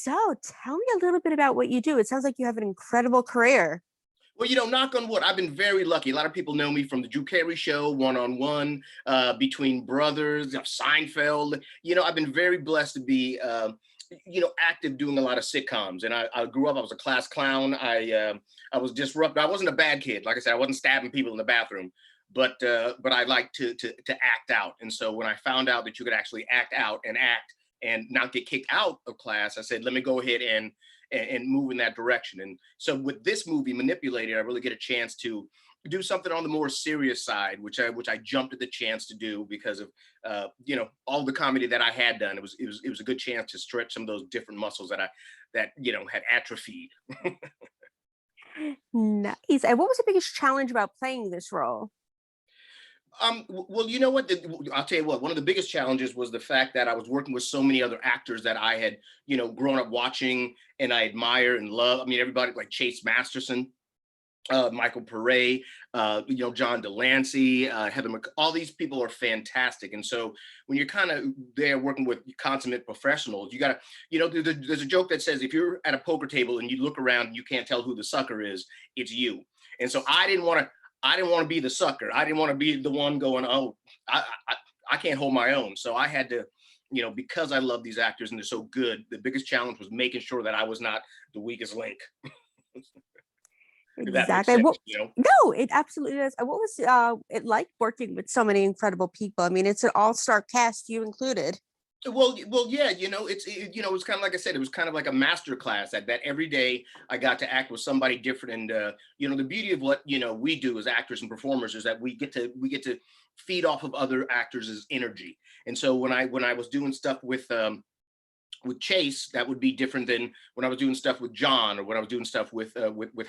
So tell me a little bit about what you do. It sounds like you have an incredible career. Well, knock on wood, I've been very lucky. A lot of people know me from the Drew Carey Show, One on One, Between Brothers, Seinfeld. I've been very blessed to be, active doing a lot of sitcoms. And I grew up. I was a class clown. I was disruptive. I wasn't a bad kid. Like I said, I wasn't stabbing people in the bathroom, but I like to act out. And so when I found out that you could actually act out and act and not get kicked out of class, I said, let me go ahead and move in that direction. And so with this movie, Manipulated, I really get a chance to do something on the more serious side, which I jumped at the chance to do because of all the comedy that I had done. It was a good chance to stretch some of those different muscles that had atrophied. Nice. And what was the biggest challenge about playing this role? Well, you know what? I'll tell you what. One of the biggest challenges was the fact that I was working with so many other actors that I had, grown up watching and I admire and love. I mean, everybody like Chase Masterson, Michael Perine, John Delancey, Heather all these people are fantastic. And so when you're kind of there working with consummate professionals, you got to, there's a joke that says if you're at a poker table and you look around and you can't tell who the sucker is, it's you. And so I didn't want to be the sucker. I didn't want to be the one going, oh, I can't hold my own. So I had to, because I love these actors and they're so good, the biggest challenge was making sure that I was not the weakest link. If that makes Exactly. sense, Well, no, it absolutely does. What was it like working with so many incredible people? I mean, it's an all-star cast, you included. Well, yeah, it's kind of like I said, it was kind of like a master class that every day I got to act with somebody different. And the beauty of what we do as actors and performers is that we get to feed off of other actors' energy. And so when I was doing stuff with Chase, that would be different than when I was doing stuff with John or when I was doing stuff with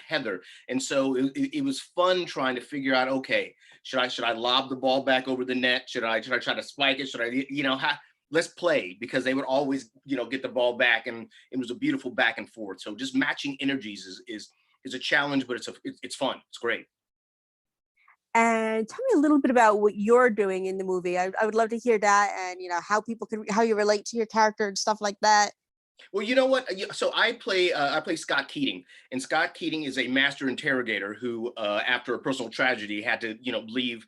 Heather. And so it was fun trying to figure out, okay, should I lob the ball back over the net? Should I try to spike it? Should I, how, let's play, because they would always, get the ball back, and it was a beautiful back and forth. So just matching energies is a challenge, but it's fun. It's great. And tell me a little bit about what you're doing in the movie. I would love to hear that, and how you relate to your character and stuff like that. Well, you know what? So I play Scott Keating, and Scott Keating is a master interrogator who, after a personal tragedy, had to leave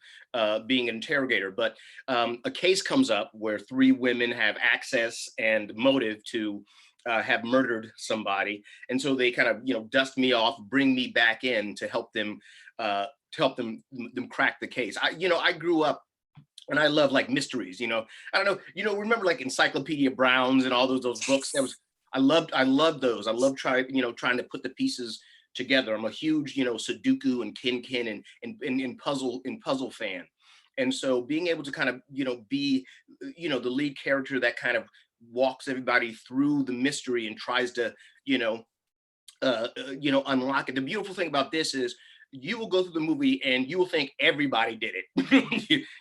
being an interrogator. But a case comes up where three women have access and motive to have murdered somebody, and so they kind of dust me off, bring me back in to help them crack the case. I grew up and I love like mysteries. I don't know. Remember like Encyclopedia Browns and all those books. I loved those. I love trying to put the pieces together. I'm a huge Sudoku and Kin and puzzle fan, and so being able to kind of be the lead character that kind of walks everybody through the mystery and tries to unlock it. The beautiful thing about this is you will go through the movie and you will think everybody did it.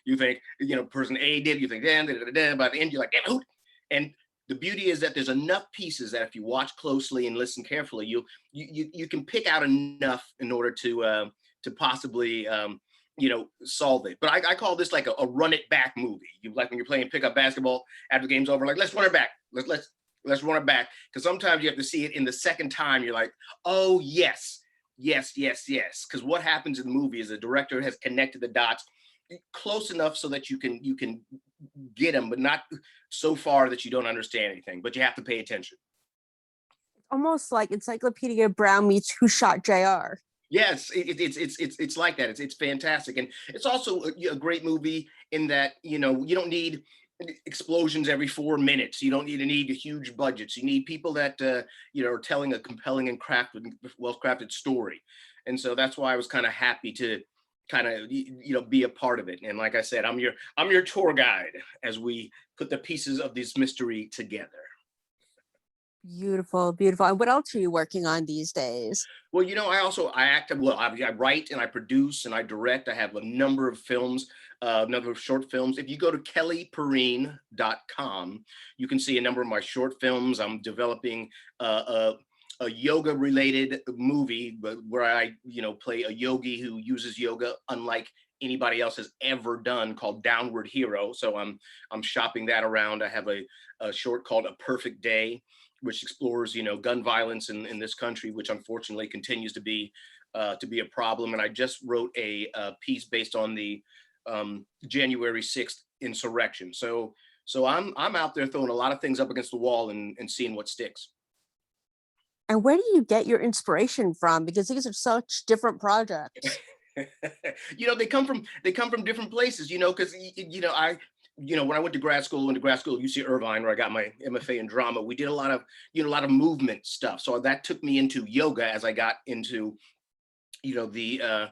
you think, person A did, you think, damn, by the end, you're like, damn, who? And the beauty is that there's enough pieces that if you watch closely and listen carefully, you can pick out enough in order to possibly, solve it. But I call this like a run it back movie. You like when you're playing pickup basketball after the game's over, like, let's run it back. Let's run it back. Because sometimes you have to see it in the second time. You're like, oh, yes. Because what happens in the movie is the director has connected the dots close enough so that you can get them, but not so far that you don't understand anything. But you have to pay attention. Almost like Encyclopedia Brown meets Who Shot JR. Yes, it's like that. It's fantastic, and it's also a great movie in that you don't need explosions every 4 minutes. You don't need huge budgets. You need people that are telling a compelling and well-crafted story. And so that's why I was kind of happy to kind of be a part of it. And like I said, I'm your tour guide as we put the pieces of this mystery together. Beautiful, beautiful. And what else are you working on these days? Well, I act, well, I write and I produce and I direct. I have a number of films, a number of short films. If you go to kellyperine.com, you can see a number of my short films. I'm developing a yoga related movie where I, play a yogi who uses yoga unlike anybody else has ever done, called Downward Hero. So I'm shopping that around. I have a short called A Perfect Day. which explores, gun violence in this country, which unfortunately continues to be a problem. And I just wrote a piece based on the January 6th insurrection. So I'm out there throwing a lot of things up against the wall and seeing what sticks. And where do you get your inspiration from? Because these are such different projects. They come from different places, because when I went to grad school, at UC Irvine, where I got my MFA in drama. We did a lot of movement stuff. So that took me into yoga as I got into the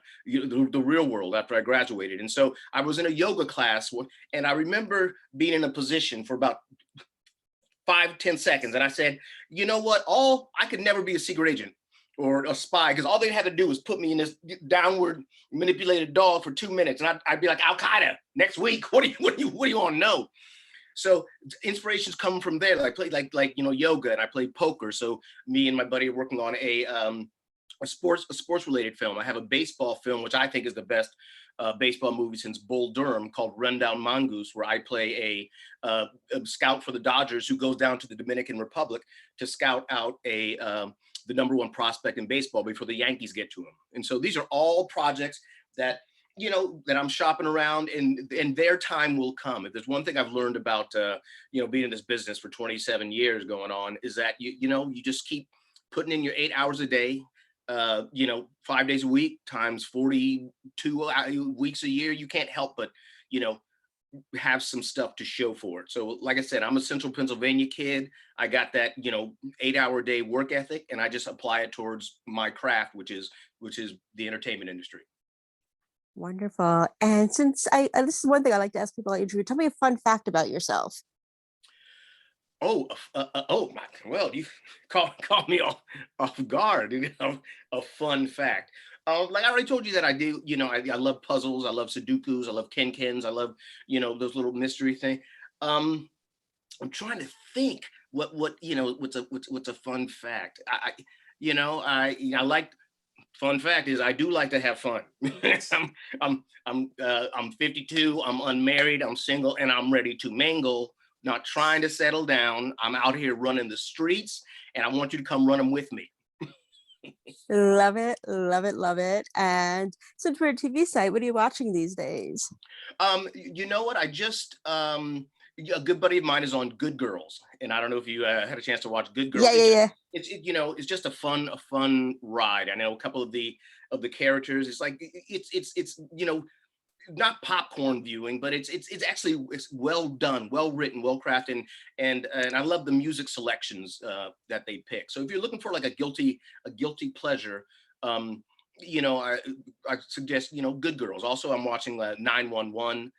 real world after I graduated. And so I was in a yoga class, and I remember being in a position for about 5-10 seconds, and I said, you know what, I could never be a secret agent or a spy, because all they had to do was put me in this downward manipulated dog for 2 minutes, and I'd be like, Al Qaeda next week. What do you want to know? So inspirations come from there. I played like yoga, and I played poker. So me and my buddy are working on a sports related film. I have a baseball film, which I think is the best baseball movie since Bull Durham, called Rundown Mongoose, where I play a scout for the Dodgers who goes down to the Dominican Republic to scout out the number one prospect in baseball before the Yankees get to him. And so these are all projects that that I'm shopping around, and their time will come. If there's one thing I've learned about being in this business for 27 years going on, is that you just keep putting in your 8 hours a day, 5 days a week times 42 weeks a year. You can't help but have some stuff to show for it. So like I said, I'm a Central Pennsylvania kid. I got that 8-hour day work ethic, and I just apply it towards my craft, which is the entertainment industry. Wonderful. And since this is one thing I like to ask people I interview, tell me a fun fact about yourself. Oh my! Well, you call me off guard. A fun fact. Like I already told you that I do. I love puzzles. I love Sudokus. I love Ken-Kens. I love those little mystery things. I'm trying to think what's a fun fact. I like. Fun fact is, I do like to have fun. I'm 52. I'm unmarried. I'm single, and I'm ready to mingle. Not trying to settle down. I'm out here running the streets, and I want you to come run them with me. Love it, love it, love it. And since we're a TV site, what are you watching these days? You know what? I just a good buddy of mine is on Good Girls, and I don't know if you had a chance to watch Good Girls. Yeah, yeah, yeah. It's just a fun ride. I know a couple of the characters. It's like it's not popcorn viewing, but it's actually it's well done, well written, well crafted, and I love the music selections that they pick. So if you're looking for like a guilty pleasure, I suggest Good Girls. Also, I'm watching 911.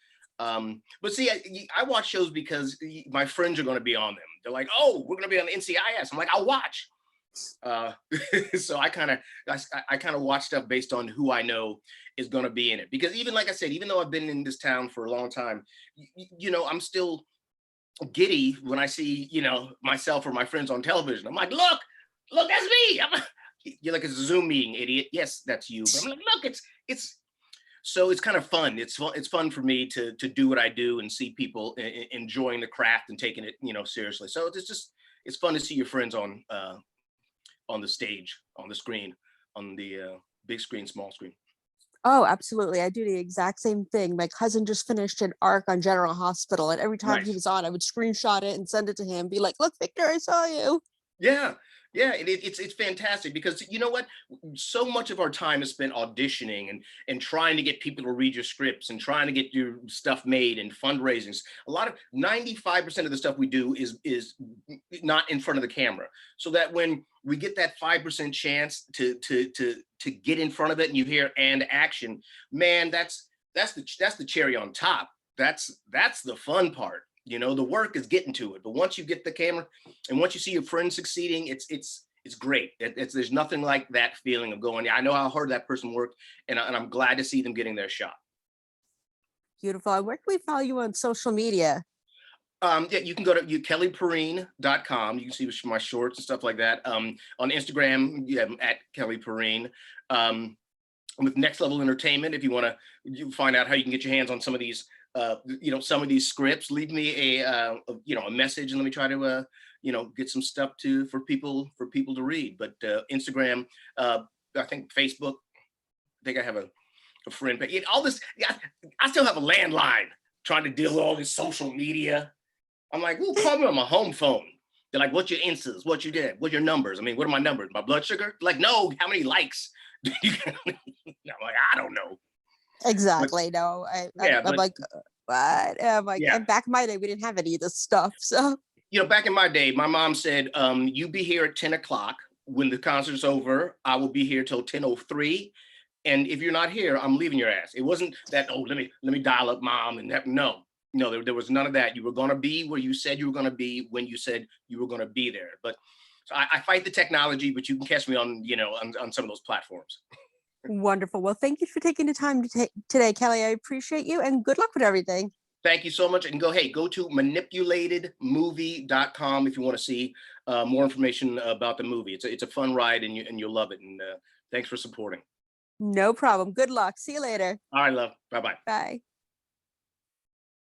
But see, I watch shows because my friends are going to be on them. They're like, oh, we're going to be on NCIS. I'm like, I'll watch. So I kind of watch stuff based on who I know is going to be in it. Because even like I said, even though I've been in this town for a long time, I'm still giddy when I see myself or my friends on television. I'm like, look, that's me. You're like, it's a Zoom meeting, idiot. Yes, that's you. But I'm like, look, it's so it's kind of fun. It's fun for me to do what I do and see people enjoying the craft and taking it seriously. So it's fun to see your friends on the stage, on the screen, on the big screen, small screen. Oh, absolutely. I do the exact same thing. My cousin just finished an arc on General Hospital, and every time he Nice. was on, I would screenshot it and send it to him, be like, look, Victor, I saw you. Yeah, yeah, it's fantastic because you know what? So much of our time is spent auditioning and trying to get people to read your scripts and trying to get your stuff made and fundraisings. A lot of 95% of the stuff we do is not in front of the camera. So that when we get that 5% chance to get in front of it and you hear and action, man, that's the cherry on top. That's the fun part. The work is getting to it, but once you get the camera and once you see your friend succeeding, it's great. There's nothing like that feeling of going, yeah, I know how hard that person worked, and I'm glad to see them getting their shot. Beautiful. And where can we follow you on social media? Yeah, you can go to kellyperine.com. You can see my shorts and stuff like that. On Instagram, yeah, at Kelly Perine. With Next Level Entertainment, if you want to find out how you can get your hands on some of these some of these scripts, leave me a message and let me try to get some stuff for people to read. But Instagram, I think Facebook. I think I have a friend, but all this. Yeah, I still have a landline trying to deal with all this social media. I'm like, well, call me on my home phone. They're like, what's your instas? What you did? What's your numbers? I mean, what are my numbers? My blood sugar? Like, no, how many likes? I'm like, I don't know. Exactly. But, No, yeah, I'm but like, what? I'm like, yeah. and back in my day, we didn't have any of this stuff. So Back in my day, my mom said, you be here at 10 o'clock. When the concert's over, I will be here till 10:03. And if you're not here, I'm leaving your ass. It wasn't that, oh, let me dial up mom and that. No, there was none of that. You were going to be where you said you were going to be when you said you were going to be there. But so I fight the technology, but you can catch me on, on some of those platforms. wonderful. Well, thank you for taking the time to today, Kelly. I appreciate you, and good luck with everything. Thank you so much. And go to manipulatedmovie.com if you want to see more information about the movie. It's a fun ride, and you'll love it. And thanks for supporting. No problem. Good luck. See you later. All right, love. Bye-bye. Bye.